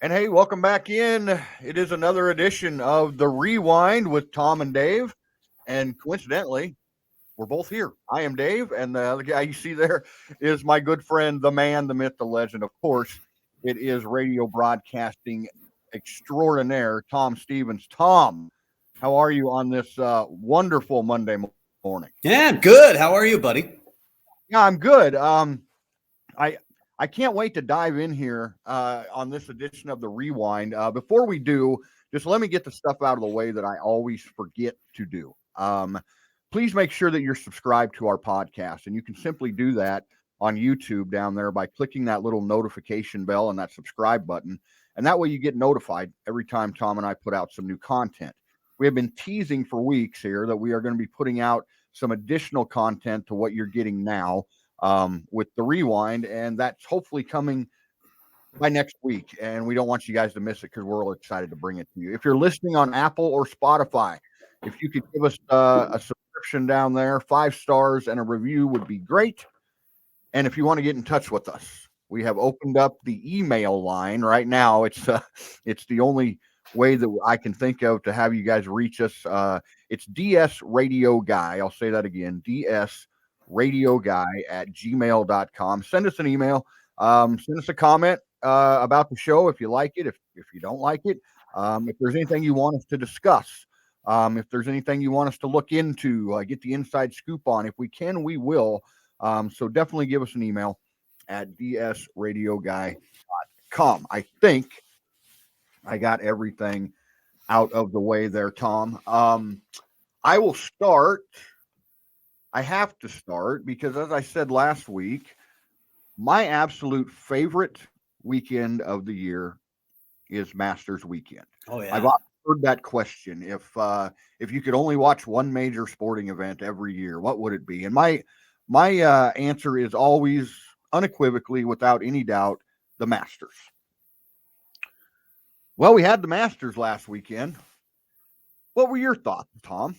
And hey, welcome back in. It is another edition of The Rewind with Tom and Dave. And coincidentally, we're both here. I am Dave, and the other guy you see there is my good friend, the man, the myth, the legend. Of course, it is radio broadcasting extraordinaire, Tom Stevens. Tom, how are you on this wonderful Monday morning? Yeah, good. How are you, buddy? Yeah, I'm good. I I can't wait to dive in here on this edition of the Rewind. Before we do, just let me get the stuff out of the way that I always forget to do. Please make sure that you're subscribed to our podcast, and you can simply do that on YouTube down there by clicking that little notification bell and that subscribe button, and that way you get notified every time Tom and I put out some new content. We have been teasing for weeks here that we are going to be putting out some additional content to what you're getting now with the Rewind, and that's hopefully coming by next week. And we don't want you guys to miss it because we're all excited to bring it to you. If you're listening on Apple or Spotify, if you could give us a subscription down there, 5 stars and a review would be great. And if you want to get in touch with us, we have opened up the email line right now. It's the only way that I can think of to have you guys reach us. It's DS Radio Guy. I'll say that again, DS Radio Guy at gmail.com. Send us an email. Send us a comment about the show if you like it, if you don't like it. If there's anything you want us to discuss, if there's anything you want us to look into, get the inside scoop on. If we can, we will. So definitely give us an email at dsradioguy.com. I think I got everything out of the way there, Tom. I will start. I have to start because, as I said last week, my absolute favorite weekend of the year is Masters weekend. Oh yeah. I've often heard that question. If you could only watch one major sporting event every year, what would it be? And my answer is always unequivocally, without any doubt, the Masters. Well, we had the Masters last weekend. What were your thoughts, Tom?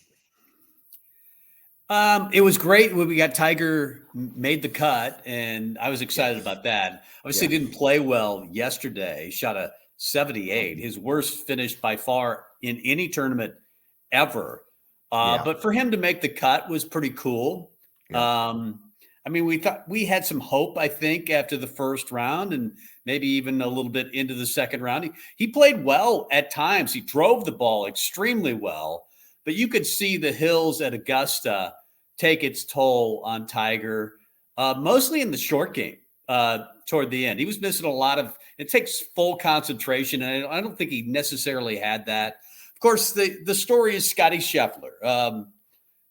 It was great when we got Tiger made the cut, and I was excited about that. Obviously, didn't play well yesterday. He shot a 78, his worst finish by far in any tournament ever. But for him to make the cut was pretty cool. I mean, we thought we had some hope, I think, after the first round and maybe even a little bit into the second round. He played well at times. He drove the ball extremely well. But you could see the hills at Augusta take its toll on Tiger, mostly in the short game toward the end. He was missing a lot of – it takes full concentration, and I don't think he necessarily had that. Of course, the story is Scottie Scheffler.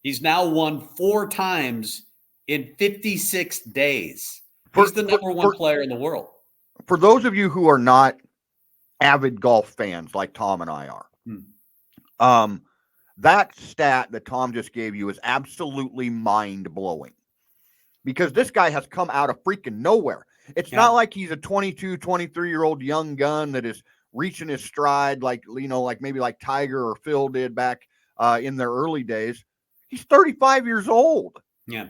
He's now won 4 times in 56 days. He's the number one player in the world. For those of you who are not avid golf fans like Tom and I are, that stat that Tom just gave you is absolutely mind-blowing because this guy has come out of freaking nowhere. It's not like he's a 22, 23-year-old young gun that is reaching his stride like maybe like Tiger or Phil did back in their early days. He's 35 years old. Yeah.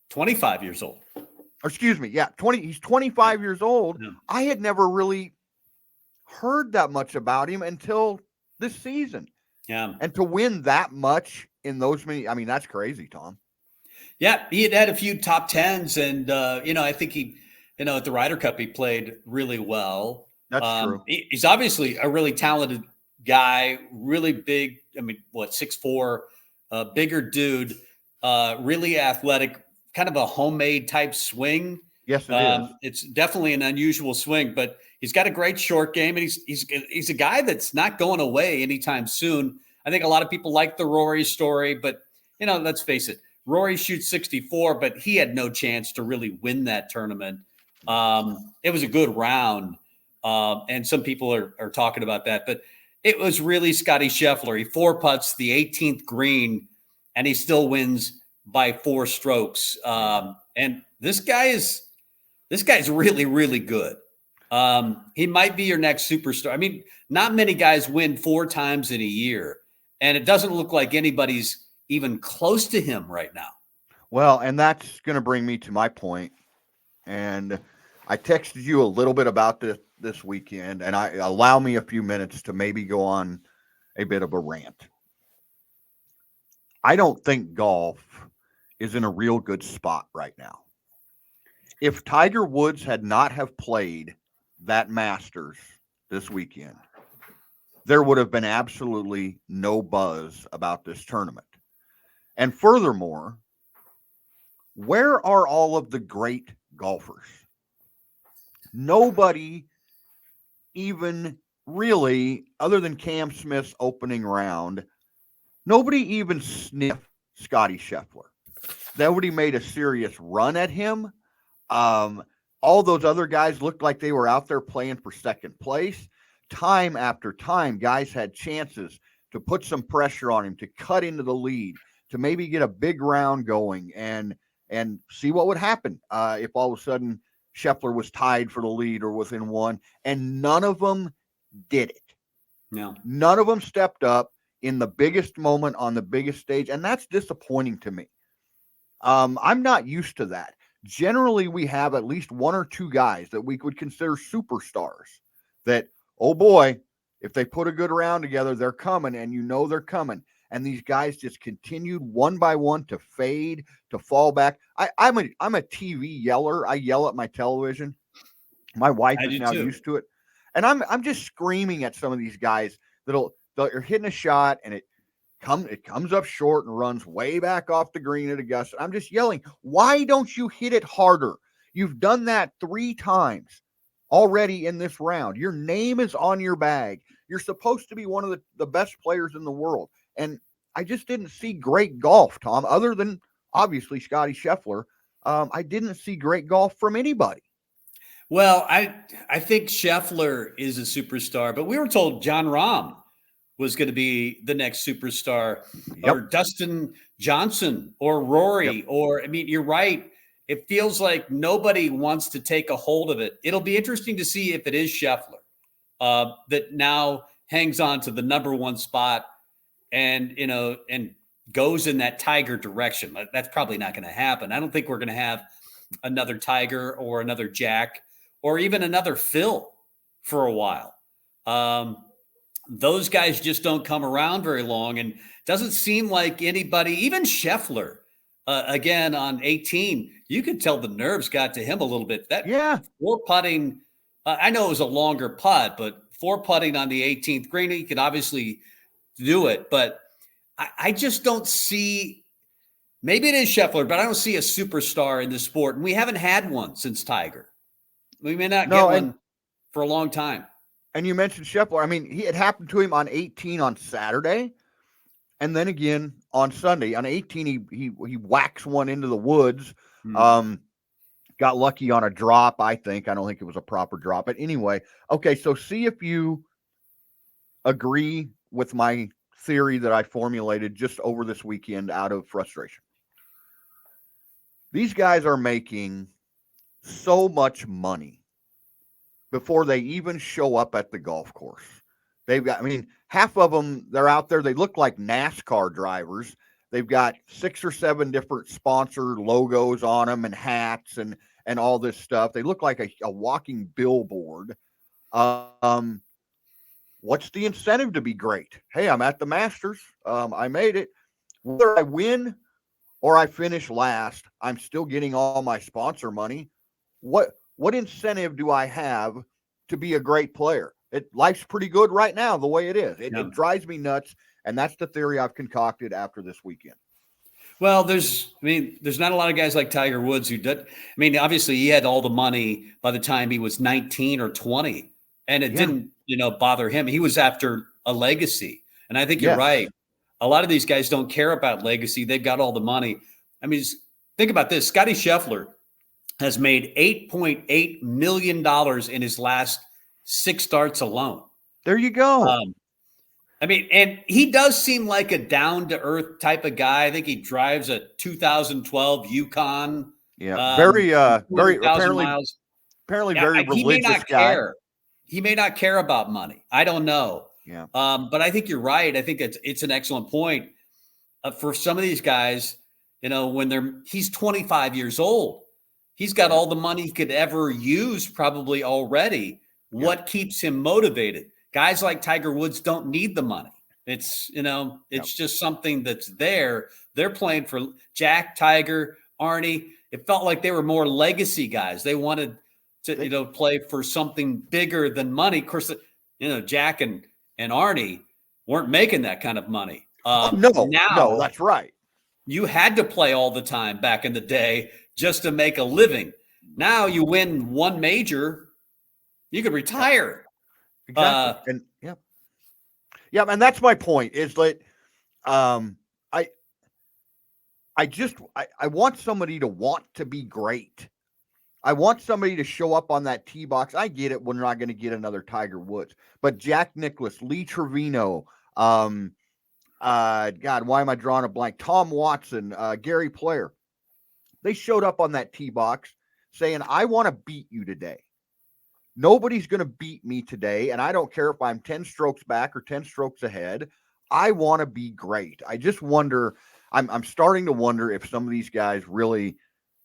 25 years old. Or excuse me. Yeah. He's 25 years old. Yeah. I had never really heard that much about him until this season. Yeah. And to win that much in those many, I mean, that's crazy, Tom. Yeah. He had a few top 10s and, I think he, at the Ryder Cup, he played really well. That's true. He's obviously a really talented guy, really big. I mean, 6'4", bigger dude, really athletic, kind of a homemade type swing. Yes, it is. It's definitely an unusual swing, but he's got a great short game, and he's a guy that's not going away anytime soon. I think a lot of people like the Rory story, but let's face it, Rory shoots 64, but he had no chance to really win that tournament. It was a good round, and some people are talking about that, but it was really Scottie Scheffler. He 4-putts the 18th green, and he still wins by 4 strokes. And this guy's really, really good. He might be your next superstar. I mean, not many guys win 4 times in a year, and it doesn't look like anybody's even close to him right now. Well, and that's going to bring me to my point. And I texted you a little bit about this weekend, and I allow me a few minutes to maybe go on a bit of a rant. I don't think golf is in a real good spot right now. If Tiger Woods had not have played that Masters this weekend, there would have been absolutely no buzz about this tournament. And furthermore, where are all of the great golfers? Nobody even really, other than Cam Smith's opening round, nobody even sniffed Scotty Scheffler. Nobody made a serious run at him. All those other guys looked like they were out there playing for second place. Time after time, guys had chances to put some pressure on him, to cut into the lead, to maybe get a big round going and see what would happen if all of a sudden Scheffler was tied for the lead or within one. And none of them did it. No. None of them stepped up in the biggest moment on the biggest stage, and that's disappointing to me. I'm not used to that. Generally, we have at least one or two guys that we would consider superstars that, oh boy, if they put a good round together, they're coming, and you know they're coming. And these guys just continued one by one to fade, to fall back. I'm a TV yeller. I yell at my television. My wife is now used to it. And I'm just screaming at some of these guys they're hitting a shot and it comes up short and runs way back off the green at Augusta. I'm just yelling, why don't you hit it harder? You've done that 3 times already in this round. Your name is on your bag. You're supposed to be one of the best players in the world. And I just didn't see great golf, Tom, other than obviously Scotty Scheffler. I didn't see great golf from anybody. Well, I think Scheffler is a superstar, but we were told Jon Rahm was going to be the next superstar, or Dustin Johnson or Rory, or, I mean, you're right. It feels like nobody wants to take a hold of it. It'll be interesting to see if it is Scheffler that now hangs on to the number one spot and goes in that Tiger direction. That's probably not going to happen. I don't think we're going to have another Tiger or another Jack or even another Phil for a while. Those guys just don't come around very long, and doesn't seem like anybody, even Scheffler, again on 18, you could tell the nerves got to him a little bit. Four putting, I know it was a longer putt, but 4 putting on the 18th green, he could obviously do it, but I just don't see. Maybe it is Scheffler, but I don't see a superstar in the sport, and we haven't had one since Tiger. We may not get one for a long time. And you mentioned Scheffler. I mean, it happened to him on 18 on Saturday, and then again on Sunday. On 18, he whacks one into the woods. Got lucky on a drop, I think. I don't think it was a proper drop. But anyway, okay, so see if you agree with my theory that I formulated just over this weekend out of frustration. These guys are making so much money before they even show up at the golf course. They've got, I mean, half of them, they're out there. They look like NASCAR drivers. They've got 6 or 7 different sponsor logos on them and hats and all this stuff. They look like a walking billboard. What's the incentive to be great? Hey, I'm at the Masters. I made it. Whether I win or I finish last, I'm still getting all my sponsor money. What incentive do I have to be a great player? Life's pretty good right now the way it is. It drives me nuts, and that's the theory I've concocted after this weekend. Well, there's not a lot of guys like Tiger Woods who did. I mean, obviously he had all the money by the time he was 19 or 20, and it didn't, bother him. He was after a legacy, and I think you're right. A lot of these guys don't care about legacy. They've got all the money. I mean, think about this. Scotty Scheffler has made $8.8 million in his last 6 starts alone. There you go. I mean, and he does seem like a down-to-earth type of guy. I think he drives a 2012 Yukon. Yeah, very apparently miles. Very religious he may not guy. Care. He may not care about money. I don't know. Yeah. But I think you're right. I think it's an excellent point for some of these guys. When he's 25 years old, he's got all the money he could ever use probably already. What keeps him motivated? Guys like Tiger Woods don't need the money. It's, it's just something that's there. They're playing for Jack, Tiger, Arnie. It felt like they were more legacy guys. They wanted to, play for something bigger than money. Of course, Jack and Arnie weren't making that kind of money. No, that's right. You had to play all the time back in the day just to make a living. Now you win one major, you could retire. Exactly. And that's my point is that I want somebody to want to be great. I want somebody to show up on that tee box. I get it. We're not going to get another Tiger Woods, but Jack Nicklaus, Lee Trevino, God, why am I drawing a blank? Tom Watson, Gary Player. They showed up on that tee box saying, I want to beat you today. Nobody's going to beat me today, and I don't care if I'm 10 strokes back or 10 strokes ahead. I want to be great. I just wonder, I'm starting to wonder if some of these guys really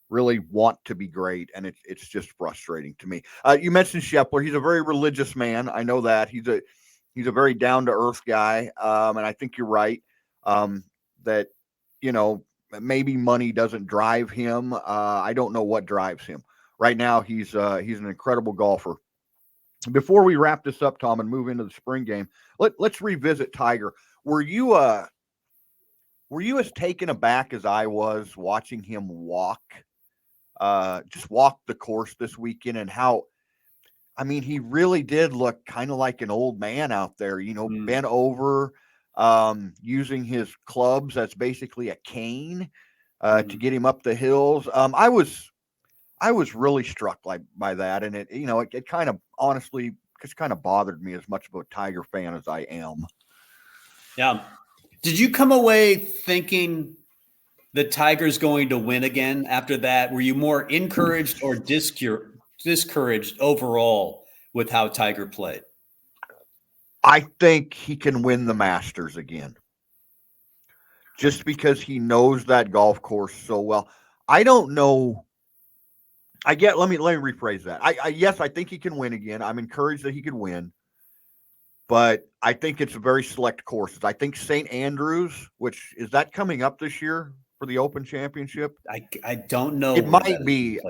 want to be great, and it's just frustrating to me. You mentioned Scheffler. He's a very religious man. I know that. He's a very down-to-earth guy, and I think you're right that, maybe money doesn't drive him. I don't know what drives him. Right now, he's an incredible golfer. Before we wrap this up, Tom, and move into the spring game, let's revisit Tiger. Were you as taken aback as I was watching him just walk the course this weekend, and how, he really did look kind of like an old man out there, bent over, using his clubs as basically a cane to get him up the hills. I was really struck by that, and it kind of honestly just kind of bothered me as much of a Tiger fan as I am. Yeah. Did you come away thinking the Tiger's going to win again after that? Were you more encouraged or discouraged overall with how Tiger played? I think he can win the Masters again, just because he knows that golf course so well. I don't know. Let me rephrase that. Yes, I think he can win again. I'm encouraged that he could win, but I think it's a very select courses. I think St. Andrews, which is that coming up this year for the Open Championship? I don't know. It might be.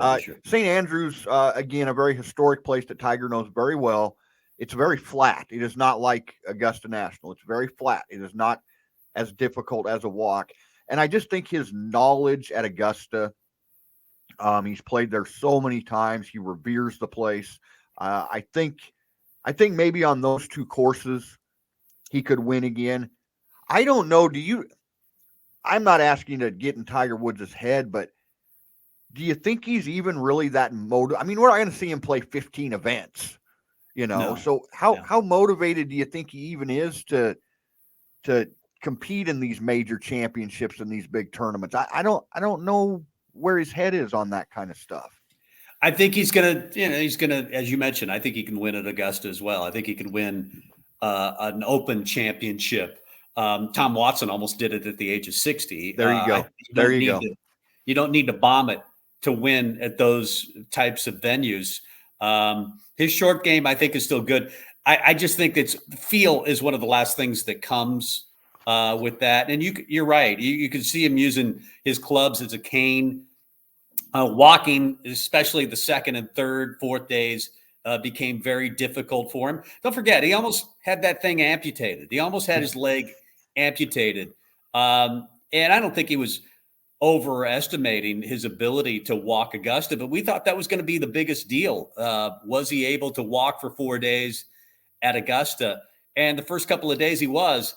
St. Andrews, again, a very historic place that Tiger knows very well. It's very flat. It is not like Augusta National. It's very flat. It is not as difficult as a walk. And I just think his knowledge at Augusta, he's played there so many times. He reveres the place. I think maybe on those two courses, he could win again. I don't know. I'm not asking to get in Tiger Woods' head, but do you think he's even really that motivated? We're not going to see him play 15 events, No. So how motivated do you think he even is to compete in these major championships and these big tournaments? I don't know where his head is on that kind of stuff. I think he's gonna, as you mentioned, I think he can win at Augusta as well. I think he can win an Open championship. Tom Watson almost did it at the age of 60. There you go. You don't need to bomb it to win at those types of venues. His short game, I think, is still good. I just think feel is one of the last things that comes with that. And you're right. You can see him using his clubs as a cane. Walking, especially the second and third, fourth days, became very difficult for him. Don't forget, he almost had that thing amputated. He almost had his leg amputated. And I don't think he was overestimating his ability to walk Augusta, but we thought that was going to be the biggest deal. Was he able to walk for 4 days at Augusta? And the first couple of days he was.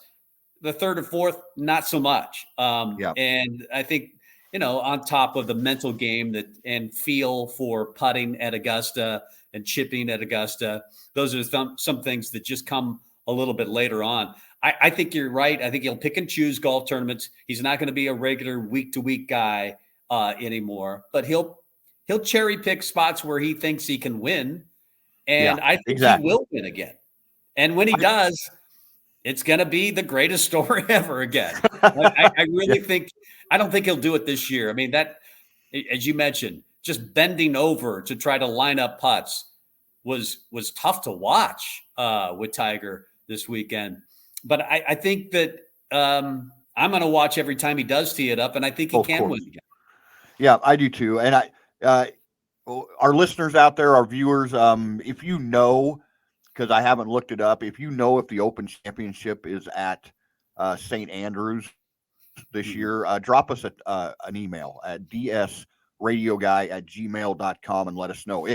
The third or fourth, not so much. And I think, on top of the mental game and feel for putting at Augusta and chipping at Augusta, those are some things that just come a little bit later on. I think you're right. I think he'll pick and choose golf tournaments. He's not going to be a regular week-to-week guy anymore, but he'll cherry pick spots where he thinks he can win, and I think he will win again. And when he does, it's going to be the greatest story ever again. I really think – I don't think he'll do it this year. That, as you mentioned, just bending over to try to line up putts was tough to watch with Tiger this weekend. But I think that I'm going to watch every time he does tee it up, and I think he can win again. Yeah, I do too. And our listeners out there, our viewers, if you know, because I haven't looked it up, if you know if the Open Championship is at St. Andrews this year, drop us an email at dsradioguy@gmail.com and let us know.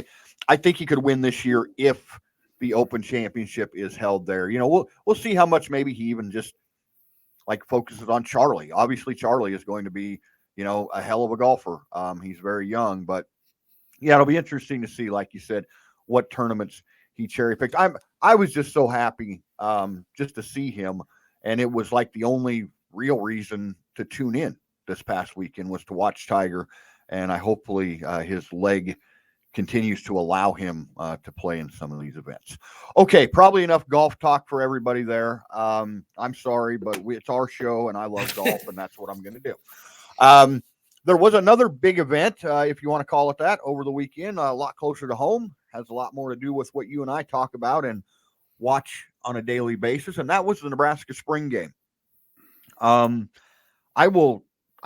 I think he could win this year if the Open Championship is held there. We'll see how much maybe he even just like focuses on Charlie. Obviously, Charlie is going to be, a hell of a golfer. He's very young, but yeah, it'll be interesting to see, like you said, what tournaments he cherry picked. I was just so happy just to see him, and it was like the only real reason to tune in this past weekend was to watch Tiger, and I hopefully his leg continues to allow him to play in some of these events. Okay, probably enough golf talk for everybody there. I'm sorry, but it's our show, and I love golf, and that's what I'm going to do. There was another big event, if you want to call it that, over the weekend, a lot closer to home, has a lot more to do with what you and I talk about and watch on a daily basis, and that was the Nebraska spring game. I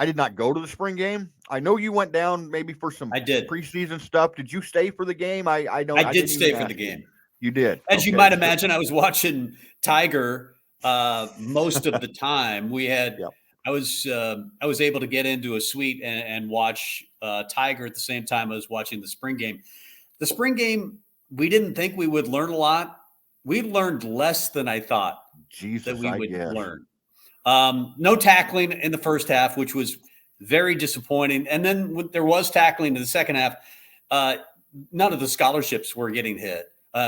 did not go to the spring game. I know you went down maybe for some preseason stuff. Did you stay for the game? I did stay for the game. You did. As you might imagine, I was watching Tiger most of the time. We had. Yep. I was able to get into a suite and watch Tiger at the same time I was watching the spring game. The spring game, we didn't think we would learn a lot. We learned less than I thought that we would learn. No tackling in the first half, which was very disappointing. And then there was tackling in the second half. None of the scholarships were getting hit.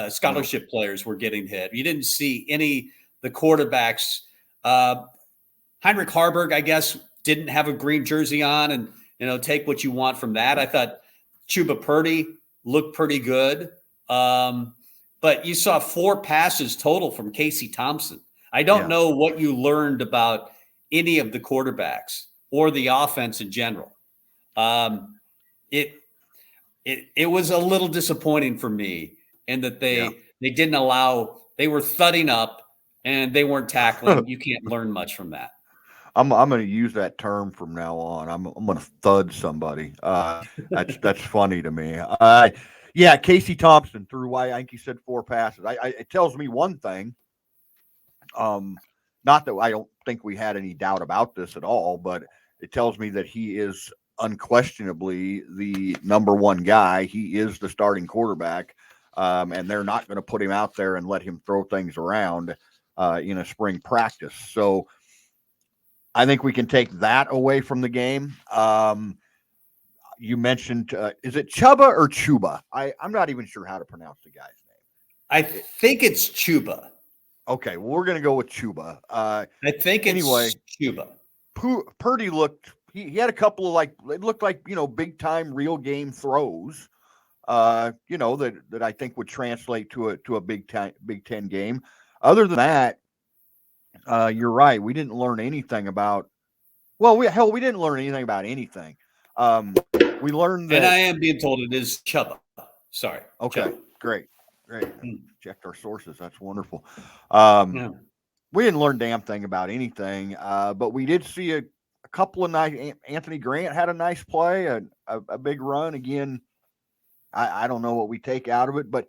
Scholarship players were getting hit. You didn't see any the quarterbacks. Heinrich Harburg, I guess, didn't have a green jersey on, and take what you want from that. I thought Chuba Purdy looked pretty good, but you saw 4 passes total from Casey Thompson. I don't know what you learned about any of the quarterbacks or the offense in general. It was a little disappointing for me in that they didn't allow. They were thudding up and they weren't tackling. You can't learn much from that. I'm going to use that term from now on. I'm going to thud somebody. That's funny to me. Casey Thompson threw. I think he said 4 passes. It tells me one thing. Not that I don't think we had any doubt about this at all, but it tells me that he is unquestionably the number one guy. He is the starting quarterback, and they're not going to put him out there and let him throw things around in a spring practice. So I think we can take that away from the game. You mentioned, is it Chuba or Chuba? I'm not even sure how to pronounce the guy's name. I think it's Chuba. Okay, well, we're going to go with Chuba. I think it's Chuba. Purdy looked, he had a couple of it looked like, big time real game throws, that I think would translate to a Big Ten game. Other than that, you're right. We didn't learn anything about. Well, we didn't learn anything about anything. We learned that. And I am being told it is Chuba. Sorry. Okay. Chuba. Great. Checked our sources. That's wonderful. We didn't learn damn thing about anything, but we did see a couple of nice. Anthony Grant had a nice play, a big run. Again, I don't know what we take out of it, but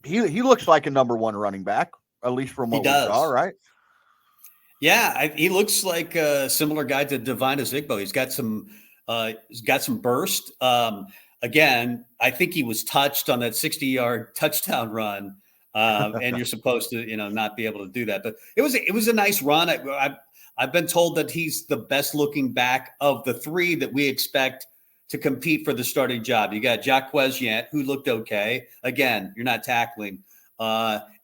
he looks like a number 1 running back. At least from what we saw, right? Yeah, he looks like a similar guy to Devine Ozigbo. He's got some burst. Again, I think he was touched on that 60-yard touchdown run, and you're supposed to, not be able to do that. But it was a nice run. I've been told that he's the best looking back of the 3 that we expect to compete for the starting job. You got Jaquez Yant, who looked okay. Again, you're not tackling.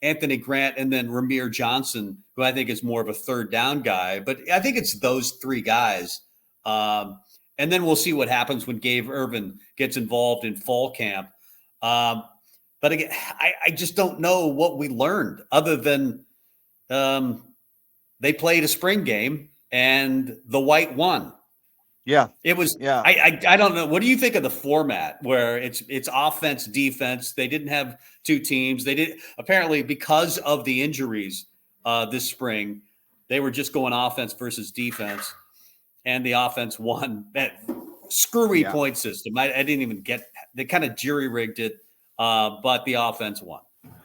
Anthony Grant, and then Ramir Johnson, who I think is more of a third down guy. But I think it's those 3 guys. And then we'll see what happens when Gabe Ervin gets involved in fall camp. But again, I just don't know what we learned other than they played a spring game and the white won. Yeah. It was. Yeah. I don't know. What do you think of the format where it's offense, defense? They didn't have two teams. They did apparently because of the injuries this spring. They were just going offense versus defense, and the offense won. That screwy Yeah. point system. I didn't even get. They kind of jury rigged it, but the offense won.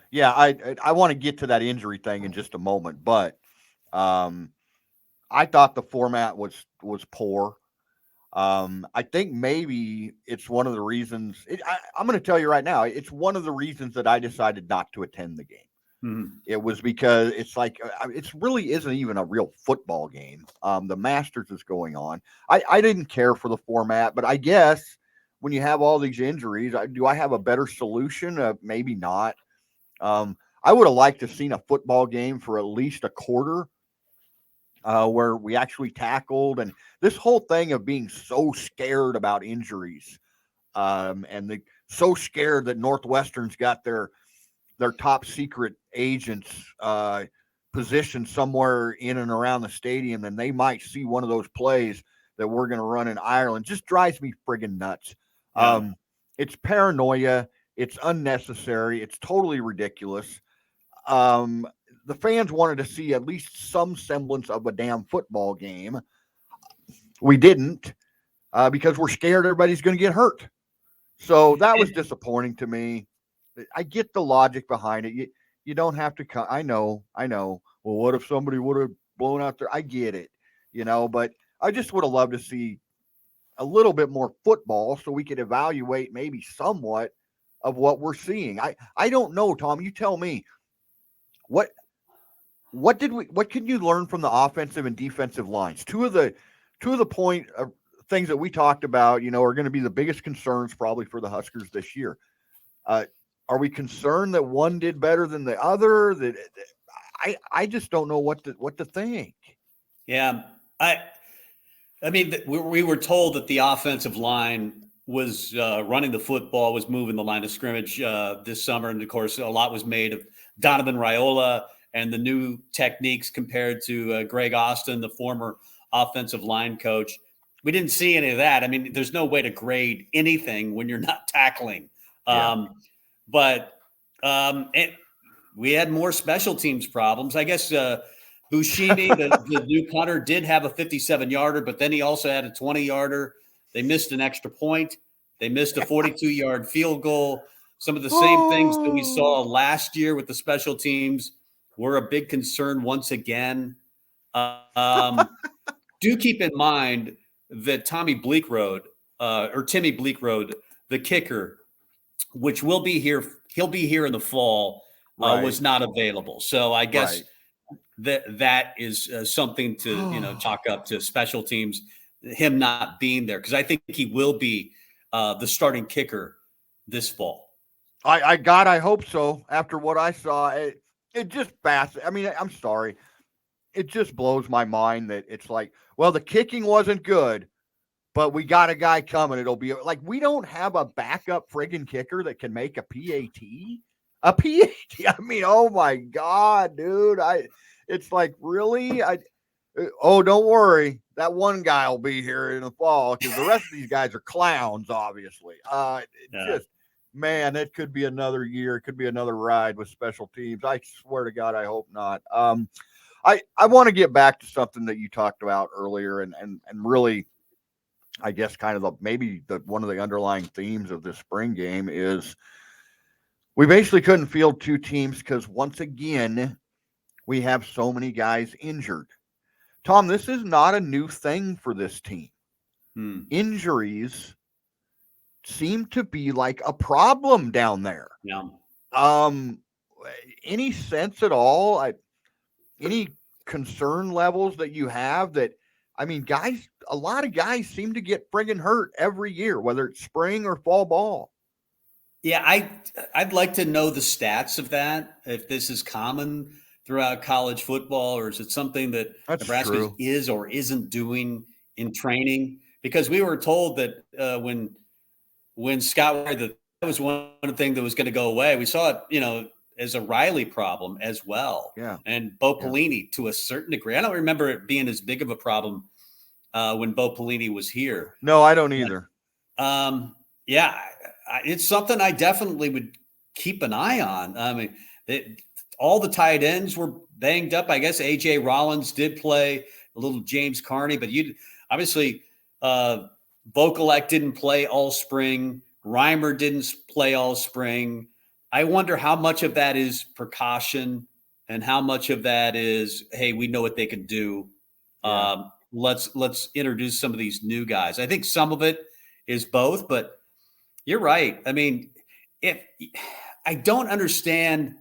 Yeah. I want to get to that injury thing in just a moment, but um, I thought the format was poor. I think maybe it's one of the reasons. I'm going to tell you right now, it's one of the reasons that I decided not to attend the game. Mm-hmm. It was because it's like it really isn't even a real football game. The Masters is going on. I didn't care for the format, but I guess when you have all these injuries, do I have a better solution? Maybe not. I would have liked to have seen a football game for at least a quarter where we actually tackled, and this whole thing of being so scared about injuries, and so scared that Northwestern's got their top secret agents positioned somewhere in and around the stadium, and they might see one of those plays that we're going to run in Ireland. Just drives me friggin' nuts. Yeah. It's paranoia. It's unnecessary. It's totally ridiculous. Um, the fans wanted to see at least some semblance of a damn football game. We didn't because we're scared everybody's going to get hurt. So that was disappointing to me. I get the logic behind it. You don't have to come. I know. Well, what if somebody would have blown out there? I get it, but I just would have loved to see a little bit more football so we could evaluate maybe somewhat of what we're seeing. I don't know, Tom. You tell me what what can you learn from the offensive and defensive lines? Two of the point things that we talked about, are going to be the biggest concerns probably for the Huskers this year. Uh, are we concerned that one did better than the other? That I just don't know what to think. Yeah. I mean, we were told that the offensive line was running the football, was moving the line of scrimmage this summer. And of course, a lot was made of Donovan Raiola and the new techniques compared to Greg Austin, the former offensive line coach. We didn't see any of that. I mean, there's no way to grade anything when you're not tackling. Yeah. But we had more special teams problems. I guess Bushimi, the new punter, did have a 57-yarder, but then he also had a 20-yarder. They missed an extra point. They missed a 42-yard field goal. Some of the same things that we saw last year with the special teams were a big concern once again. Do keep in mind that Timmy Bleekrode, the kicker, which will be here, he'll be here in the fall, Right. was not available. So I guess Right. that is something to chalk up to special teams, him not being there, because I think he will be the starting kicker this fall. I hope so. After what I saw, it just I mean, I'm sorry. It just blows my mind that it's like, well, the kicking wasn't good, but we got a guy coming. It'll be like we don't have a backup friggin' kicker that can make a PAT. A PAT. I mean, oh my god, dude. It's like really. Oh, don't worry. That one guy will be here in the fall because the rest of these guys are clowns, obviously. Just man, it could be another year. It could be another ride with special teams. I swear to God, I hope not. I want to get back to something that you talked about earlier, and really, I guess, kind of maybe one of the underlying themes of this spring game is we basically couldn't field two teams because once again we have so many guys injured. Tom, this is not a new thing for this team. Injuries seem to be like a problem down there. Yeah. Any sense at all? Any concern levels that you have that, I mean, guys, a lot of guys seem to get friggin' hurt every year, whether it's spring or fall ball. Yeah, I'd like to know the stats of that, if this is common throughout college football, or is it something that That's Nebraska true. is or isn't doing in training? Because we were told that when Scott Ware, that was one thing that was going to go away. We saw it, as a Riley problem as well. Yeah. And Bo Pelini to a certain degree. I don't remember it being as big of a problem when Bo Pelini was here. No, I don't either. Yeah, it's something I definitely would keep an eye on. I mean, all the tight ends were banged up. I guess A.J. Rollins did play a little James Carney, but you obviously Vokalek didn't play all spring. Reimer didn't play all spring. I wonder how much of that is precaution and how much of that is, hey, we know what they can do. Yeah. Let's introduce some of these new guys. I think some of it is both, but you're right. I mean, if I don't understand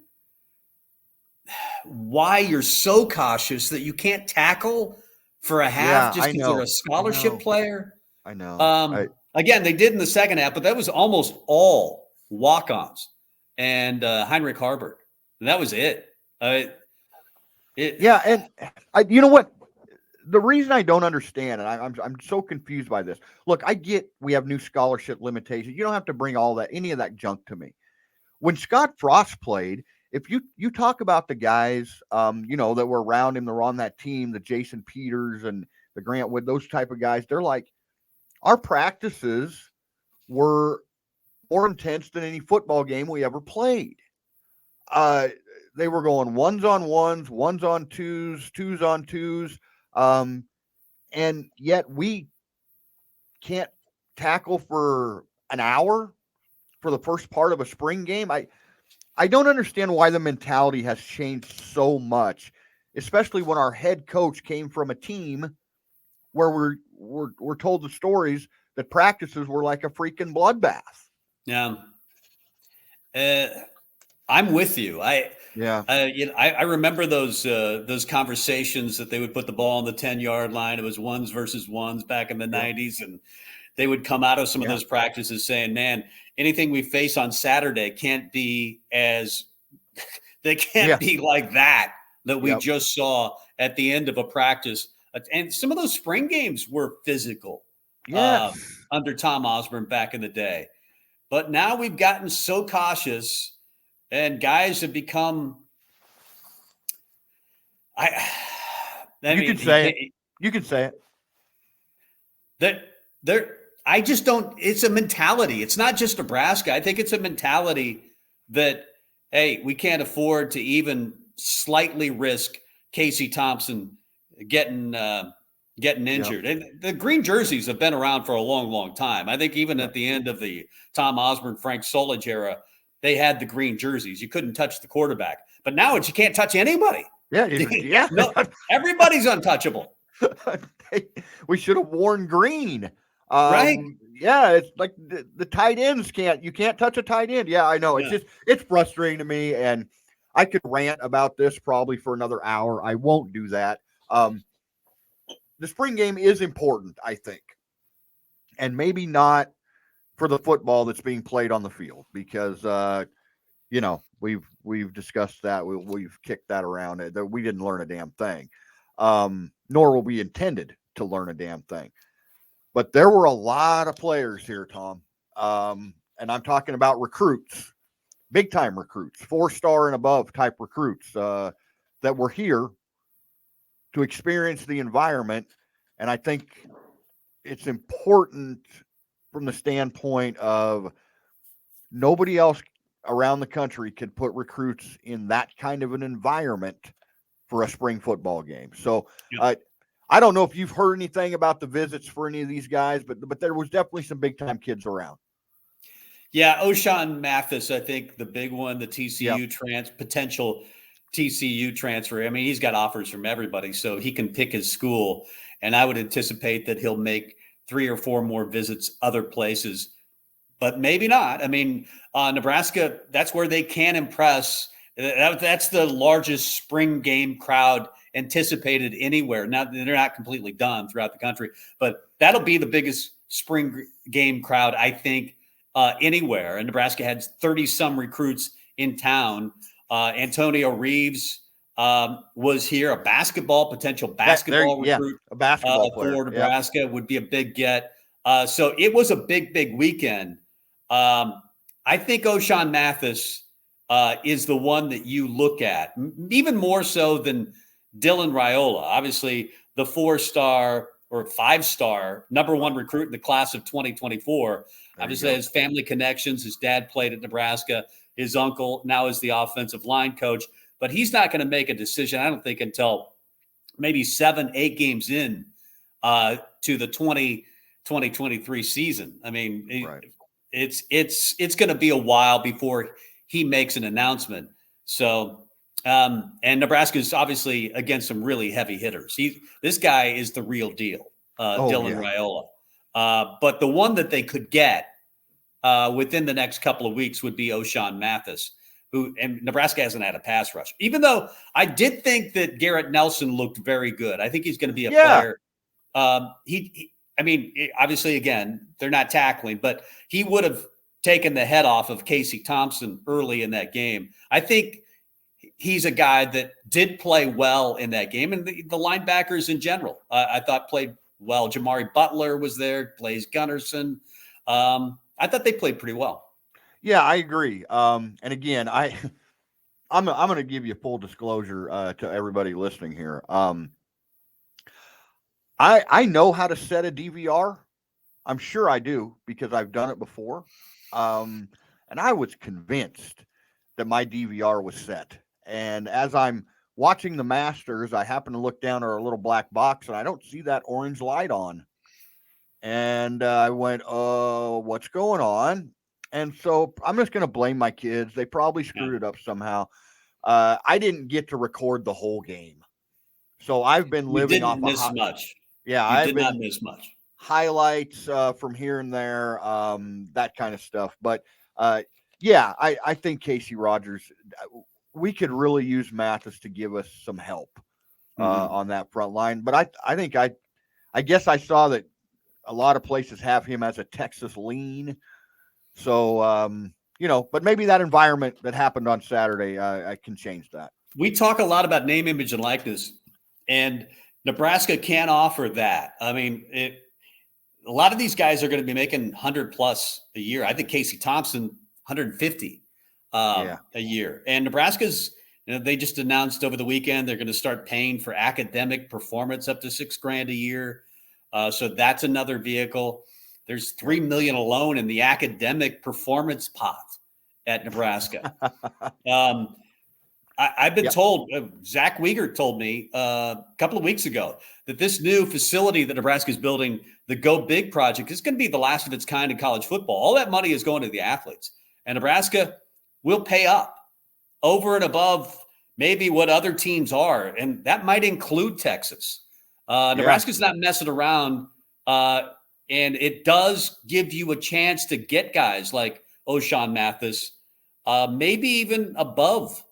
why you're so cautious that you can't tackle for a half just because they're a scholarship player. I know. Again, they did in the second half, but that was almost all walk-ons and Heinrich Harbert. And that was it. Yeah, and you know what? The reason I don't understand, and I'm so confused by this. Look, I get we have new scholarship limitations. You don't have to bring any of that junk to me. When Scott Frost played, if you talk about the guys, that were around him, they're on that team, the Jason Peters and the Grant Wood, those type of guys, they're like, our practices were more intense than any football game we ever played. They were going ones on twos, twos on twos. And yet we can't tackle for an hour for the first part of a spring game. I don't understand why the mentality has changed so much, especially when our head coach came from a team where we're told the stories that practices were like a freaking bloodbath. Yeah. I'm with you. I remember those conversations that they would put the ball on the 10-yard line. It was ones versus ones back in the 90s. And they would come out of some of those practices saying, man, anything we face on Saturday can't be be like that we just saw at the end of a practice. And some of those spring games were physical under Tom Osborne back in the day. But now we've gotten so cautious and guys have become You can say it. I just don't. It's a mentality. It's not just Nebraska. I think it's a mentality that, hey, we can't afford to even slightly risk Casey Thompson getting injured. And the green jerseys have been around for a long, long time. I think even at the end of the Tom Osborne, Frank Solich era, they had the green jerseys. You couldn't touch the quarterback. But now you can't touch anybody. Yeah. No, everybody's untouchable. We should have worn green. Right. Yeah, it's like the tight ends you can't touch a tight end. Yeah, I know. It's frustrating to me, and I could rant about this probably for another hour. I won't do that. The spring game is important, I think, and maybe not for the football that's being played on the field because we've discussed that. We've kicked that around. We didn't learn a damn thing, nor will we intended to learn a damn thing. But there were a lot of players here, Tom, and I'm talking about recruits, big-time recruits, 4-star and above type recruits that were here to experience the environment. And I think it's important from the standpoint of nobody else around the country could put recruits in that kind of an environment for a spring football game. So I don't know if you've heard anything about the visits for any of these guys, but there was definitely some big-time kids around. Yeah, O'Shawn Mathis, I think the big one, the TCU potential TCU transfer. I mean, he's got offers from everybody, so he can pick his school. And I would anticipate that he'll make 3 or 4 more visits other places, but maybe not. I mean, Nebraska, that's where they can impress. That's the largest spring game crowd anticipated anywhere. Now, they're not completely done throughout the country, but that'll be the biggest spring game crowd, I think, anywhere. And Nebraska had 30-some recruits in town. Antonio Reeves was here, a potential basketball recruit. A basketball player for Nebraska would be a big get. So it was a big, big weekend. I think O'Shawn Mathis is the one that you look at, even more so than Dylan Raiola. Obviously, the 4-star or 5-star number 1 recruit in the class of 2024. Obviously, his family connections. His dad played at Nebraska. His uncle now is the offensive line coach. But he's not going to make a decision, I don't think, until maybe 7-8 games in to the 2023 season. I mean, Right. it's going to be a while before he makes an announcement. So, and Nebraska is obviously against some really heavy hitters. This guy is the real deal, Dylan Raiola. But the one that they could get within the next couple of weeks would be O'Shawn Mathis, and Nebraska hasn't had a pass rush. Even though I did think that Garrett Nelson looked very good. I think he's going to be a player. I mean, obviously, again, they're not tackling, but he would have taken the head off of Casey Thompson early in that game. I think he's a guy that did play well in that game, and the linebackers in general, I thought played well. Jamari Butler was there, Blaze Gunnerson. I thought they played pretty well. Yeah, I agree. And again, I'm going to give you full disclosure to everybody listening here. I know how to set a DVR. I'm sure I do because I've done it before. And I was convinced that my DVR was set. And as I'm watching the Masters, I happen to look down at our little black box and I don't see that orange light on. And I went, oh, what's going on? And so I'm just going to blame my kids. They probably screwed it up somehow. I didn't get to record the whole game. So I've been living off of much. Yeah, I did not miss much. Highlights from here and there, that kind of stuff. But yeah, I think Casey Rogers, we could really use Mathis to give us some help on that front line. But I guess I saw that a lot of places have him as a Texas lean. So, but maybe that environment that happened on Saturday, I can change that. We talk a lot about name, image, and likeness, and Nebraska can't offer that. I mean, a lot of these guys are going to be making 100+ a year. I think Casey Thompson, 150 a year. And Nebraska's, they just announced over the weekend they're going to start paying for academic performance up to $6,000 a year. So that's another vehicle. There's $3 million alone in the academic performance pot at Nebraska. I've been told, Zach Weger told me a couple of weeks ago that this new facility that Nebraska is building, the Go Big project, is going to be the last of its kind in college football. All that money is going to the athletes, and Nebraska will pay up over and above maybe what other teams are, and that might include Texas. Nebraska's not messing around, and it does give you a chance to get guys like O'Shawn Mathis, maybe even above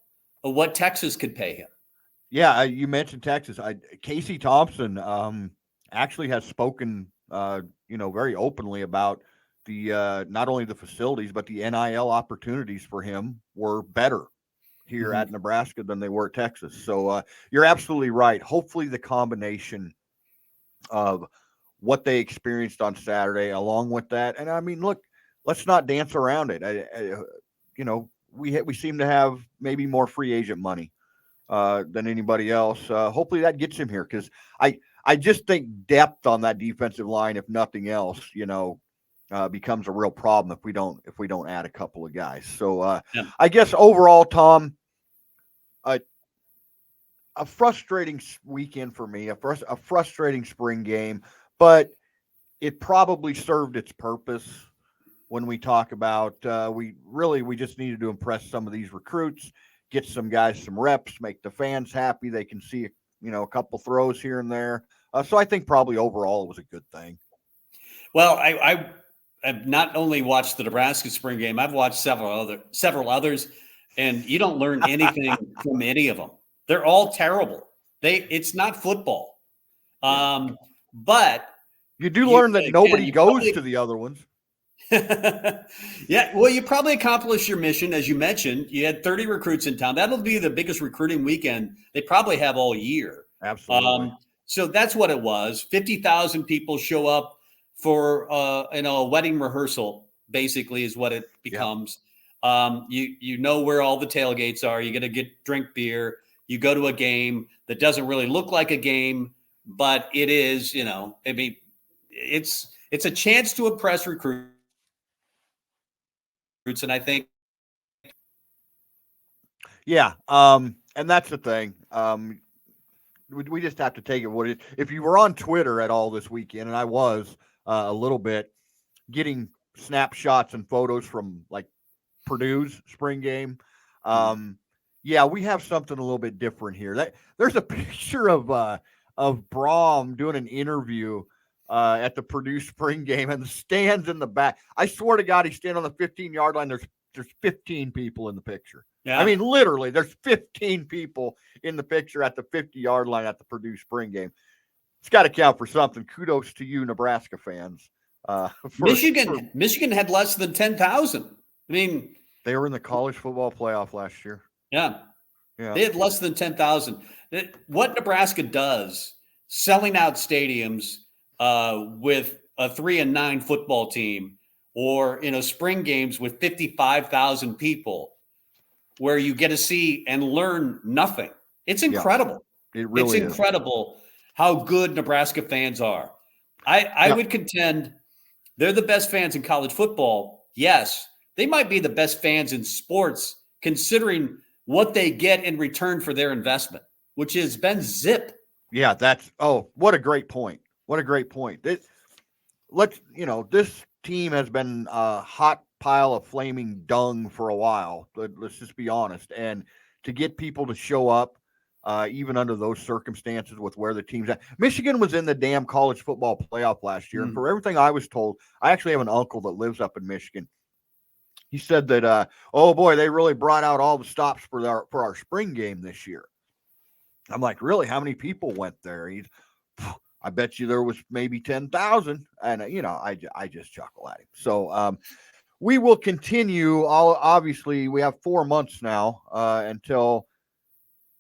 what Texas could pay him. Yeah, you mentioned Texas. Casey Thompson actually has spoken, very openly about the not only the facilities but the NIL opportunities for him were better here at Nebraska than they were at Texas. So you're absolutely right. Hopefully, the combination of what they experienced on Saturday, along with that, and I mean, look, let's not dance around it. We seem to have maybe more free agent money than anybody else. Hopefully that gets him here because I just think depth on that defensive line, if nothing else, becomes a real problem if we don't add a couple of guys. So I guess overall, Tom, a frustrating weekend for me, a frustrating spring game, but it probably served its purpose. When we talk about we just needed to impress some of these recruits, get some guys some reps, make the fans happy. They can see a couple throws here and there. So I think probably overall it was a good thing. Well, I've not only watched the Nebraska spring game, I've watched several others, and you don't learn anything from any of them. They're all terrible. It's not football. But you do learn that nobody goes to the other ones. Yeah, well, you probably accomplished your mission. As you mentioned, you had 30 recruits in town. That'll be the biggest recruiting weekend they probably have all year. Absolutely. So that's what it was. 50,000 people show up for a wedding rehearsal, basically, is what it becomes. Yep. You know where all the tailgates are. You're going to drink beer. You go to a game that doesn't really look like a game, but it is, I mean, it's a chance to impress recruits, and I think. Yeah, and that's the thing. We just have to take it what it. If you were on Twitter at all this weekend, and I was a little bit, getting snapshots and photos from like Purdue's spring game. Yeah, we have something a little bit different here. There's a picture of Brom doing an interview at the Purdue spring game, and the stands in the back. I swear to God, he's standing on the 15-yard line. There's 15 people in the picture. Yeah. I mean, literally, there's 15 people in the picture at the 50-yard line at the Purdue spring game. It's got to count for something. Kudos to you, Nebraska fans. Michigan had less than 10,000. I mean, they were in the college football playoff last year. Yeah. They had less than 10,000. What Nebraska does, selling out stadiums with a 3-9 football team, or spring games with 55,000 people, where you get to see and learn nothing. It's incredible. Yeah, it really is. It's incredible how good Nebraska fans are. I would contend they're the best fans in college football. Yes, they might be the best fans in sports, considering what they get in return for their investment, which has been zip. Yeah, what a great point. What a great point. This team has been a hot pile of flaming dung for a while. Let's just be honest. And to get people to show up, even under those circumstances with where the team's at. Michigan was in the damn college football playoff last year. And for everything I was told, I actually have an uncle that lives up in Michigan. He said that, oh boy, they really brought out all the stops for our spring game this year. I'm like, really? How many people went there? I bet you there was maybe 10,000. And, I just chuckle at him. So we will continue. Obviously, we have 4 months now until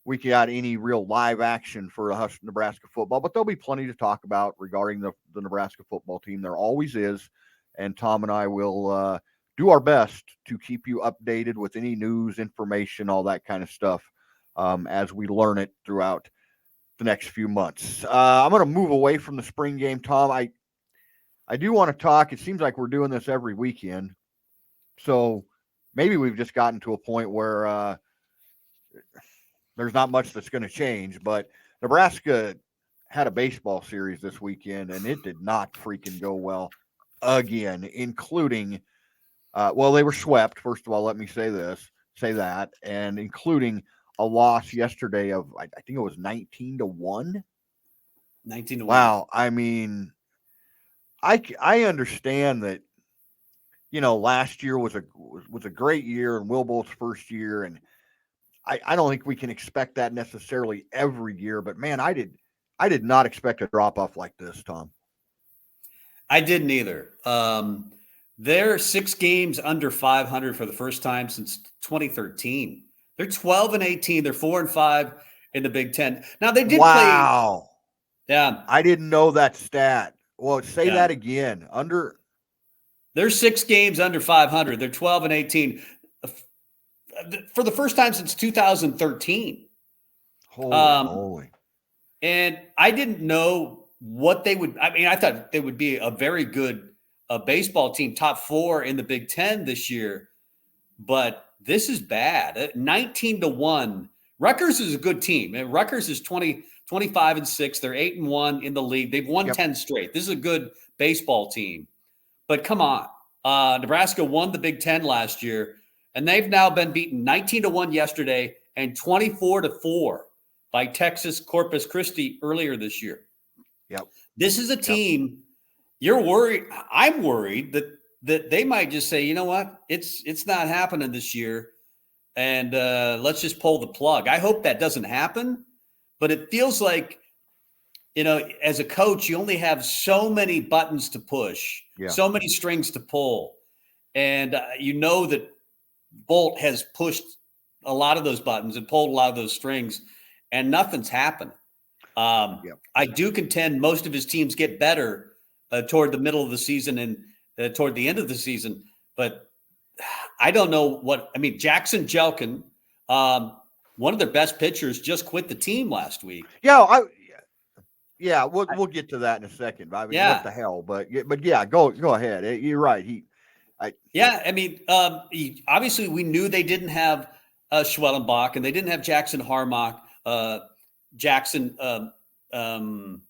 we got any real live action for Huskers Nebraska football, but there'll be plenty to talk about regarding the Nebraska football team. There always is. And Tom and I will do our best to keep you updated with any news, information, all that kind of stuff as we learn it throughout the next few months. I'm going to move away from the spring game, Tom. I do want to talk. It seems like we're doing this every weekend. So maybe we've just gotten to a point where there's not much that's going to change. But Nebraska had a baseball series this weekend, and it did not freaking go well again, including they were swept. First of all, let me say that, and including a loss yesterday of I think it was 19-1. 19-1. Wow. I mean, I understand that. Last year was a great year, and Will Bolt's first year, and I don't think we can expect that necessarily every year. But man, I did not expect a drop off like this, Tom. I didn't either. They're 6 games under 500 for the first time since 2013. They're 12-18. They're 4-5 in the Big Ten. Now they did play. Yeah, I didn't know that stat. Well, say that again. They're 6 games under 500. They're 12-18 for the first time since 2013. Holy. And I didn't know what they would. I mean, I thought they would be a very good baseball team, top 4 in the Big Ten this year. But this is bad. 19-1. Rutgers is a good team. And Rutgers is 25-6. They're 8-1 in the league. They've won 10 straight. This is a good baseball team. But come on. Nebraska won the Big Ten last year, and they've now been beaten 19-1 yesterday and 24-4 by Texas Corpus Christi earlier this year. Yep. This is a team you're worried. I'm worried that they might just say, you know what, it's not happening this year, and let's just pull the plug. I hope that doesn't happen, but it feels like, as a coach, you only have so many buttons to push, so many strings to pull. And that Bolt has pushed a lot of those buttons and pulled a lot of those strings, and nothing's happened. I do contend most of his teams get better toward the middle of the season and toward the end of the season. But I don't know Jackson Jelkin, one of their best pitchers, just quit the team last week. Yeah, Yeah, we'll get to that in a second. I mean, what Yeah. the hell? But yeah, go ahead. You're right. Yeah, I mean, obviously we knew they didn't have Schwellenbach and they didn't have Jackson Harmock, Jackson from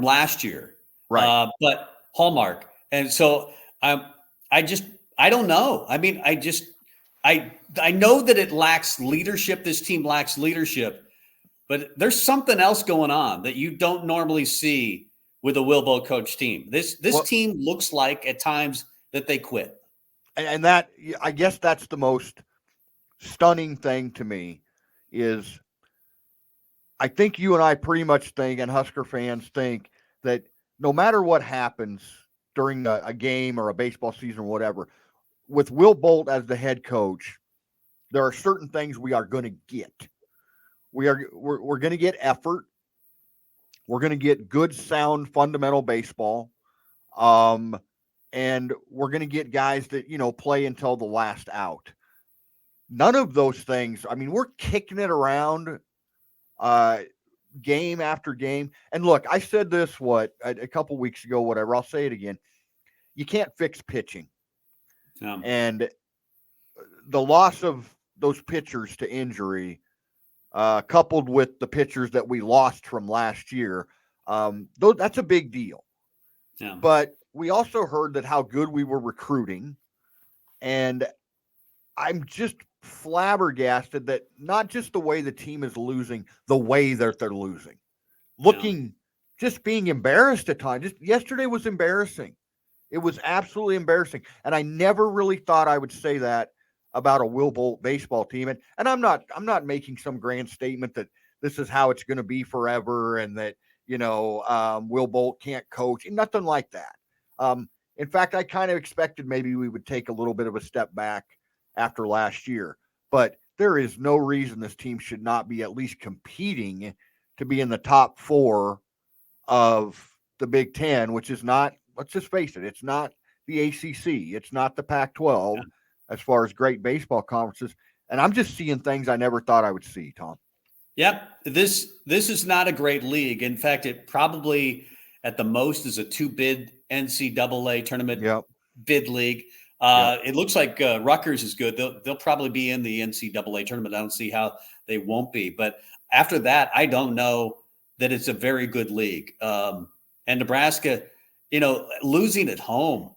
last year, Right. but Hallmark. And so I just I don't know. I mean, I know that it lacks leadership. This team lacks leadership, but there's something else going on that you don't normally see with a Wilbo coach team. This Well, team looks like at times that they quit. and that, I guess that's the most stunning thing to me is I think you and I pretty much think, and Husker fans think, that no matter what happens during a game or a baseball season or whatever, with Will Bolt as the head coach, there are certain things we are going to get. We're going to get effort. We're going to get good, sound, fundamental baseball. Um, and we're going to get guys that, play until the last out. None of those things. I mean, we're kicking it around game after game. And look, I said this, a couple weeks ago, whatever. I'll say it again. You can't fix pitching. And the loss of those pitchers to injury, coupled with the pitchers that we lost from last year, that's a big deal. Yeah. But we also heard that how good we were recruiting. And I'm just flabbergasted that not just the way the team is losing, the way that they're losing. Just being embarrassed at times. Just yesterday was embarrassing. It was absolutely embarrassing. And I never really thought I would say that about a Will Bolt baseball team. And I'm not making some grand statement that this is how it's going to be forever and that, Will Bolt can't coach. Nothing like that. In fact, I kind of expected maybe we would take a little bit of a step back after last year. But there is no reason this team should not be at least competing to be in the top 4 of the Big Ten, which is not, let's just face it, it's not the ACC. It's not the Pac-12 as far as great baseball conferences. And I'm just seeing things I never thought I would see, Tom. Yep. This is not a great league. In fact, it probably at the most is a 2-bid NCAA tournament bid league. It looks like Rutgers is good. They'll probably be in the NCAA tournament. I don't see how they won't be. But after that, I don't know that it's a very good league. And Nebraska, losing at home.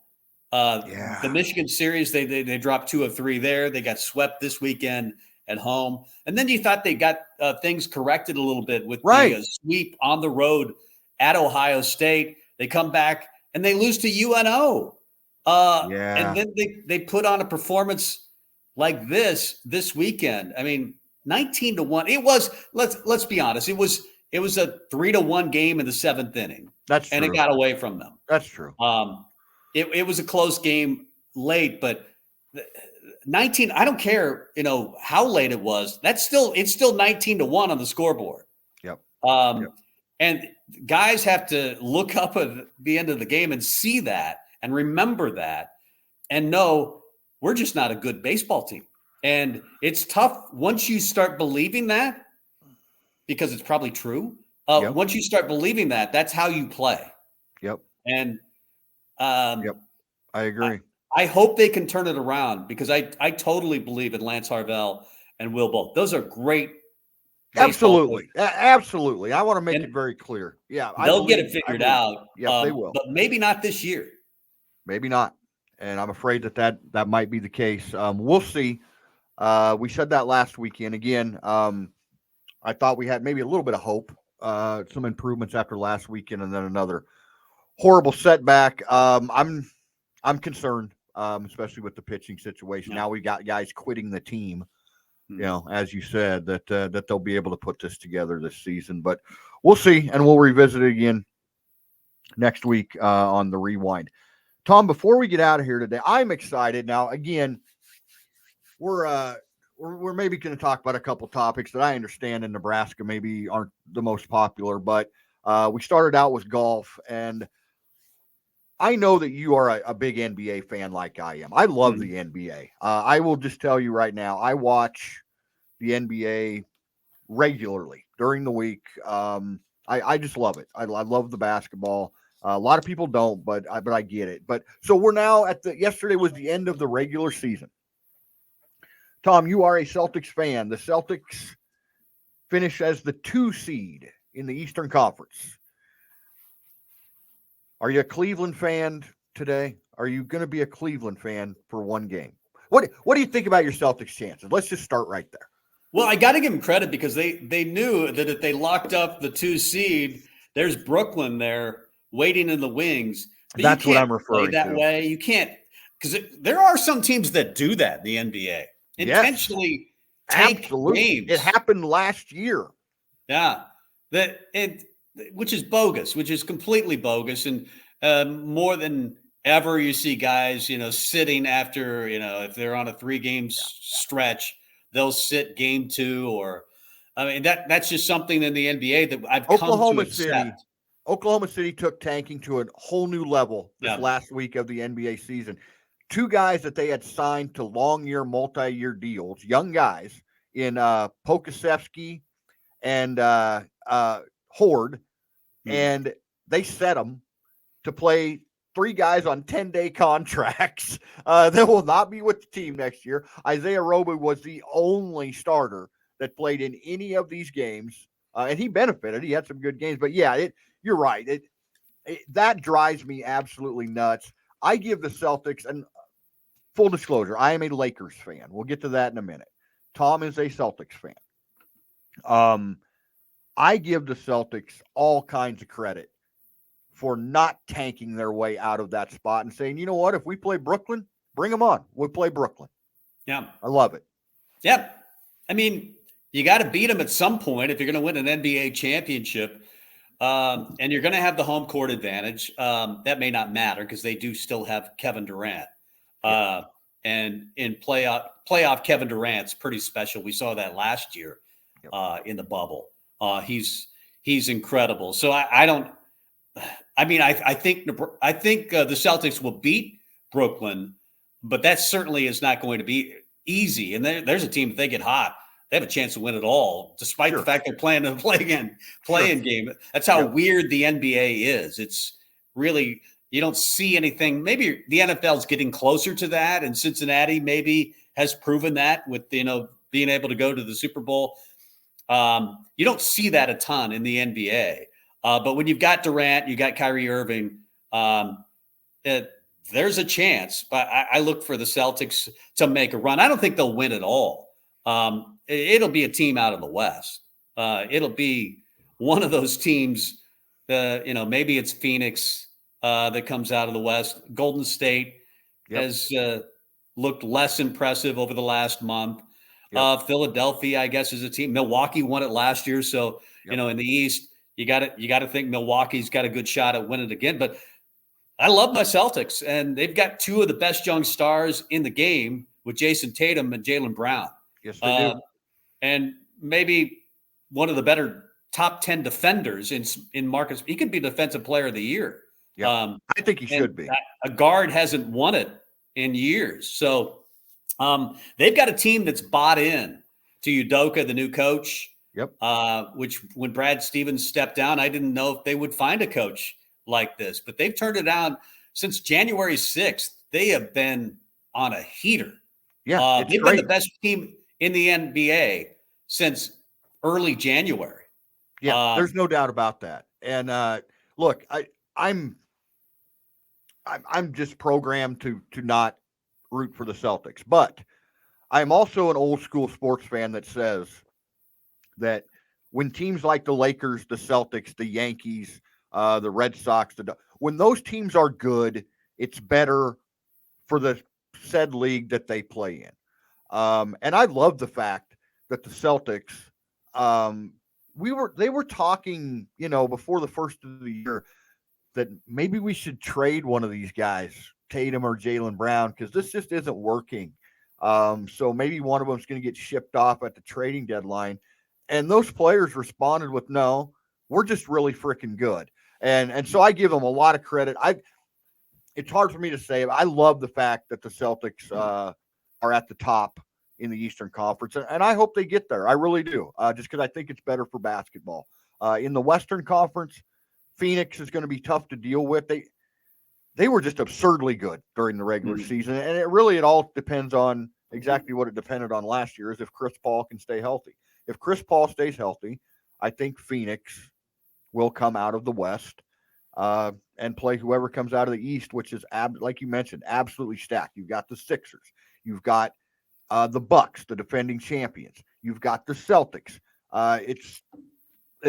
The Michigan series, they dropped 2 of 3 there. They got swept this weekend at home. And then you thought they got things corrected a little bit with the sweep on the road at Ohio State. They come back and they lose to UNO. And then they put on a performance like this weekend. I mean, 19-1. It was, let's be honest. It was a 3-1 game in the 7th inning. That's true. And it got away from them. That's true. It was a close game late, but 19, I don't care, how late it was. It's still 19-1 on the scoreboard. Yep. And guys have to look up at the end of the game and see that and remember that and know we're just not a good baseball team. And it's tough once you start believing that, because it's probably true. Once you start believing that, that's how you play. Yep. And I agree. I hope they can turn it around because I totally believe in Lance Harvell and Will Bolt. Those are great. Absolutely. Absolutely. I want to make it very clear. Yeah. They'll get it figured out. Yeah, they will. But maybe not this year. Maybe not. And I'm afraid that might be the case. We'll see. We said that last weekend. Again, I thought we had maybe a little bit of hope, some improvements after last weekend, and then another horrible setback. I'm concerned, especially with the pitching situation. Now we got guys quitting the team. As you said, that they'll be able to put this together this season. But we'll see, and we'll revisit it again next week on the Rewind. Tom, before we get out of here today, I'm excited. Now, again, we're maybe going to talk about a couple topics that I understand in Nebraska maybe aren't the most popular, but we started out with golf, and I know that you are a big NBA fan like I am. I love the NBA. I will just tell you right now, I watch the NBA regularly during the week. I just love it. I love the basketball. A lot of people don't, but I get it. But so we're now at yesterday was the end of the regular season. Tom, you are a Celtics fan. The Celtics finish as the 2 seed in the Eastern Conference. Are you a Cleveland fan today? Are you going to be a Cleveland fan for one game? What do you think about your Celtics chances? Let's just start right there. Well, I got to give them credit because they knew that if they locked up the 2 seed, there's Brooklyn there waiting in the wings. But that's what I'm referring to. That way, you can't, because there are some teams that do that in the NBA intentionally. Yes, absolutely. Games. It happened last year. Yeah, which is bogus, which is completely bogus, and more than ever, you see guys, sitting after, if they're on a 3-game stretch. They'll sit game 2, or that's just something in the NBA that I've come to accept. Oklahoma City took tanking to a whole new level this last week of the NBA season. 2 guys that they had signed to long-year, multi-year deals, young guys in Pokusevski and Horde, and they set them to play 3 guys on 10-day contracts that will not be with the team next year. Isaiah Roby was the only starter that played in any of these games, and he benefited. He had some good games. But, yeah, you're right. That drives me absolutely nuts. I give the Celtics – and full disclosure, I am a Lakers fan. We'll get to that in a minute. Tom is a Celtics fan. I give the Celtics all kinds of credit for not tanking their way out of that spot and saying, you know what, if we play Brooklyn, bring them on. We'll play Brooklyn. Yeah. I love it. Yep. I mean, you got to beat them at some point if you're going to win an NBA championship. And you're going to have the home court advantage. That may not matter because they do still have Kevin Durant. And in playoff Kevin Durant's pretty special. We saw that last year in the bubble. He's incredible. So I think the Celtics will beat Brooklyn, but that certainly is not going to be easy. And there's a team, if they get hot, they have a chance to win it all, despite the fact they're playing a play-in game. That's how weird the NBA is. It's really, you don't see anything. Maybe the NFL's getting closer to that, and Cincinnati maybe has proven that with being able to go to the Super Bowl. You don't see that a ton in the NBA. But when you've got Durant, you got Kyrie Irving, there's a chance. But I look for the Celtics to make a run. I don't think they'll win it all. It'll be a team out of the West. It'll be one of those teams. Maybe it's Phoenix that comes out of the West. Golden State has looked less impressive over the last month. Philadelphia, I guess, is a team. Milwaukee won it last year, so in the East. You got to think Milwaukee's got a good shot at winning it again. But I love my Celtics, and they've got 2 of the best young stars in the game with Jason Tatum and Jaylen Brown. Yes, they do. And maybe one of the better top 10 defenders in Marcus. He could be Defensive Player of the Year. Yeah, I think he should be. A guard hasn't won it in years. So they've got a team that's bought in to Udoka, the new coach. Yep. Which when Brad Stevens stepped down, I didn't know if they would find a coach like this, but they've turned it on since January 6th. They have been on a heater. Yeah. They've been the best team in the NBA since early January. Yeah, there's no doubt about that. And look, I'm just programmed to not root for the Celtics, but I'm also an old school sports fan that says that when teams like the Lakers, the Celtics, the Yankees, the Red Sox, when those teams are good, it's better for the said league that they play in. And I love the fact that the Celtics, they were talking, before the first of the year that maybe we should trade one of these guys, Tatum or Jaylen Brown, because this just isn't working. So maybe one of them is going to get shipped off at the trading deadline. And those players responded with, no, we're just really freaking good. And so I give them a lot of credit. It's hard for me to say, but I love the fact that the Celtics are at the top in the Eastern Conference. And I hope they get there. I really do. Just because I think it's better for basketball. In the Western Conference, Phoenix is going to be tough to deal with. They were just absurdly good during the regular season, and it all depends on exactly what it depended on last year, is if Chris Paul can stay healthy. If Chris Paul stays healthy, I think Phoenix will come out of the West and play whoever comes out of the East, which is, like you mentioned, absolutely stacked. You've got the Sixers. You've got the Bucks, the defending champions. You've got the Celtics.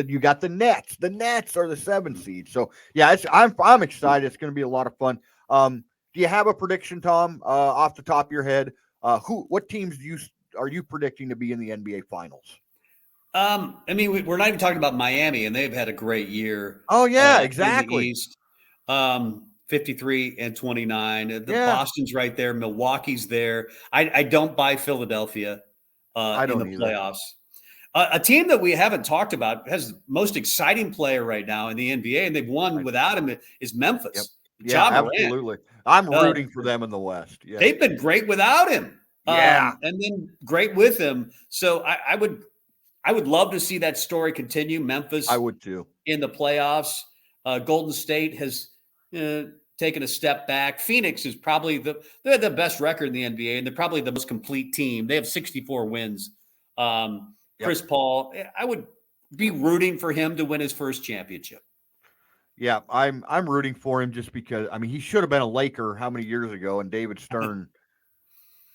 You got the Nets. The Nets are the 7 seed. So yeah, I'm excited. It's going to be a lot of fun. Do you have a prediction, Tom, off the top of your head? What teams are you predicting to be in the NBA Finals? I mean, we're not even talking about Miami, and they've had a great year. Oh yeah, exactly. In the East, 53-29. Boston's right there. Milwaukee's there. I don't buy Philadelphia in the playoffs. A team that we haven't talked about has the most exciting player right now in the NBA, and they've won without him, is Memphis. Yep. Yeah, absolutely. I'm rooting for them in the West. Yeah. They've been great without him. Yeah. And then great with him. So I would love to see that story continue. Memphis, I would too, in the playoffs. Golden State has taken a step back. Phoenix is probably they're the best record in the NBA, and they're probably the most complete team. They have 64 wins. Chris Paul, I would be rooting for him to win his first championship. Yeah, I'm rooting for him just because, I mean, he should have been a Laker how many years ago, and David Stern,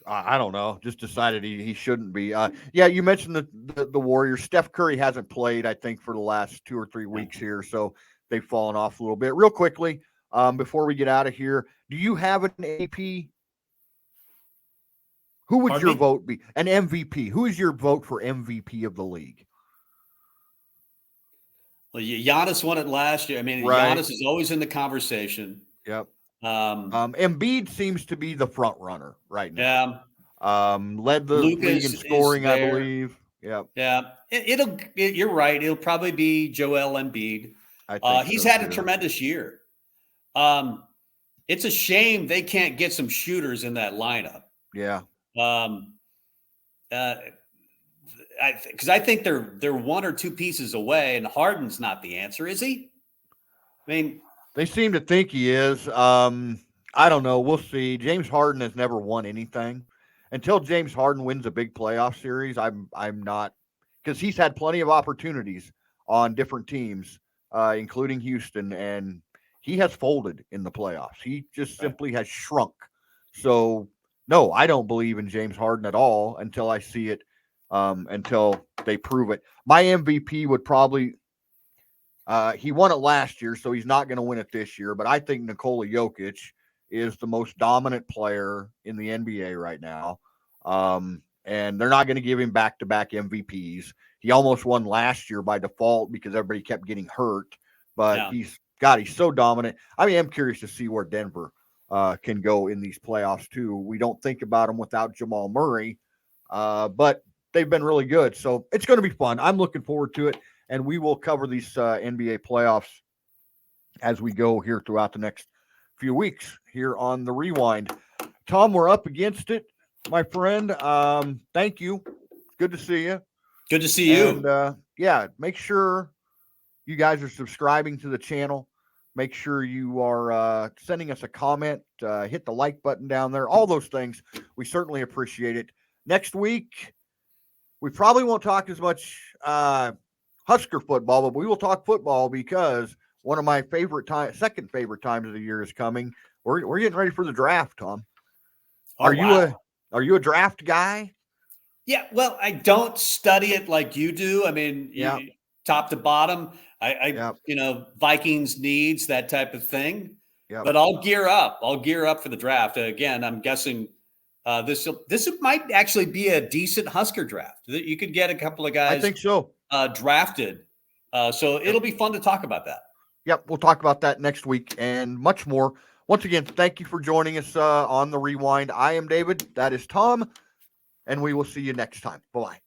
I don't know, just decided he shouldn't be. Yeah, you mentioned the Warriors. Steph Curry hasn't played, I think, for the last 2 or 3 weeks here, so they've fallen off a little bit. Real quickly, before we get out of here, do you have an AP? Who would your vote be? An MVP. Who is your vote for MVP of the league? Well, Giannis won it last year. I mean, Giannis is always in the conversation. Yep. Embiid seems to be the front runner right now. Yeah. Led the league in scoring, I believe. Yep. Yeah. You're right. It'll probably be Joel Embiid. He's had a tremendous year. It's a shame they can't get some shooters in that lineup. Yeah. Because I think they're 1 or 2 pieces away, and Harden's not the answer, is he? I mean, they seem to think he is. I don't know. We'll see. James Harden has never won anything. Until James Harden wins a big playoff series, I'm not, because he's had plenty of opportunities on different teams, including Houston, and he has folded in the playoffs. He just simply has shrunk. So no, I don't believe in James Harden at all until I see it, until they prove it. My MVP would probably, he won it last year, so he's not going to win it this year, but I think Nikola Jokic is the most dominant player in the NBA right now. And they're not going to give him back-to-back MVPs. He almost won last year by default because everybody kept getting hurt, but he's so dominant. I mean, I'm curious to see where Denver can go in these playoffs too. We don't think about them without Jamal Murray, but they've been really good. So it's going to be fun. I'm looking forward to it, and we will cover these NBA playoffs as we go here throughout the next few weeks here on the Rewind. Tom, we're up against it, my friend. Thank you. Good to see you. Good to see you. And make sure you guys are subscribing to the channel. Make sure you are sending us a comment, hit the like button down there, all those things. We certainly appreciate it. Next week, we probably won't talk as much Husker football, but we will talk football because one of my second favorite times of the year is coming. We're getting ready for the draft, Tom. Are you a draft guy? Yeah, well, I don't study it like you do. I mean, top to bottom. Vikings needs, that type of thing. Yep. But I'll gear up. I'll gear up for the draft. Again, I'm guessing this might actually be a decent Husker draft. You could get a couple of guys, I think so, drafted. So it'll be fun to talk about that. Yep, we'll talk about that next week and much more. Once again, thank you for joining us on the Rewind. I am David. That is Tom. And we will see you next time. Bye-bye.